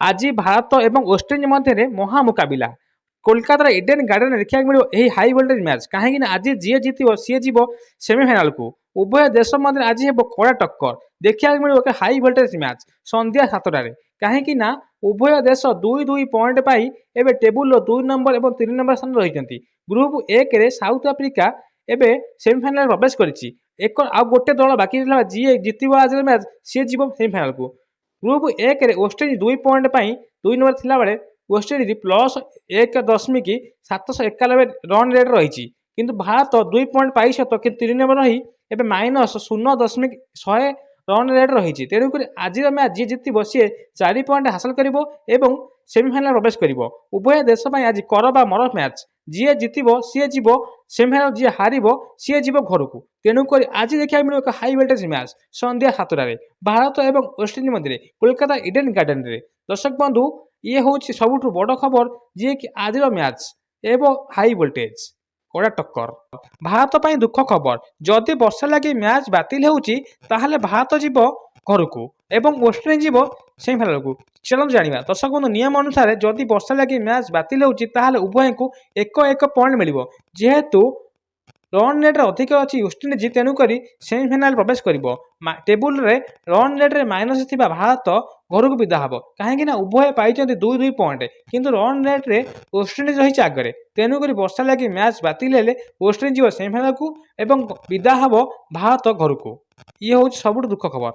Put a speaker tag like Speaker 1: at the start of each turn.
Speaker 1: आज भारत और वेस्टइंडिज मध्य महा मुकाबिला कोलकाता इडेन गार्डन देखा मिले यही हाई वोल्टेज मैच कहीं आज जी जीत सी जीव सेमिफाइनाल को उभय देश मध्य आज हे कड़ा टक्कर देखा मिले एक हाई वोल्टेज मैच संध्या 7टार कहीं उभय देश 2-2 पॉइंट पाई एवं टेबुल 2 नंबर और 3 नंबर स्थान रही ग्रुप 1 रे साउथ आफ्रिका एवं सेमिफाइनाल प्रवेश करिछि एक आ गोटे दल बाकी रहा जी जीत आज मैच सी जीव सेमिफाइनाल को ग्रुप 1 रे वेस्टइंडिज 2 पॉइंट पाई 2 नंबर थिला बेले वेस्टइंडिज प्लस 1.791 रन रेट रही किंतु भारत 2 पॉइंट पाई सत कि 3 नंबर रही एवं माइनस 0.100 रन रेट रही तेणुक आज मैच जी जीत सी 4 पॉइंट हासिल कर सेमिफाइनाल प्रवेश कर उभय देश आज कर बा मर मैच जी जीत सी जीव सेमिफाइनाल जी हार सी जीव घर को तेणुक आज देखा मिले एक हाई वोल्टेज मैच संध्या 7टार भारत और वेस्टइंडिज मध्य कोलकाता इडेन गार्डन रे दर्शक बंधु ये हूँ सबुठ बड़ खबर जी कि आज मैच एवं हाई वोल्टेज कड़ा टक्कर भारत पर दुख खबर जदि वर्षा लगी मैच बातिल होता भारत जीव घर को एवं वेस्टइंडिज जीव सेमिफाइनाल को चलते जाना दर्शक बंधु नियम अनुसार जदि वर्षा लगी मैच बातिल होता उभय को एक पॉइंट मिल जेहेतु रन रेट अधिक अच्छी वेस्टइंडिज तेणुक सेमिफाइनाल प्रवेश कर टेबुल रे रन रेट रे माइनस थी भारत घर को विदा हम कहीं उभय पाई 2-2 पॉइंट किंतु रन रेट रे वेस्टइंडिज रही आगे तेणुक वर्षा लगी मैच बातिल हेले वेस्टइंडिज जीव सेमिफाइनाल को एवं विदा हम भारत घर को ये हूँ सबुठ दुख खबर।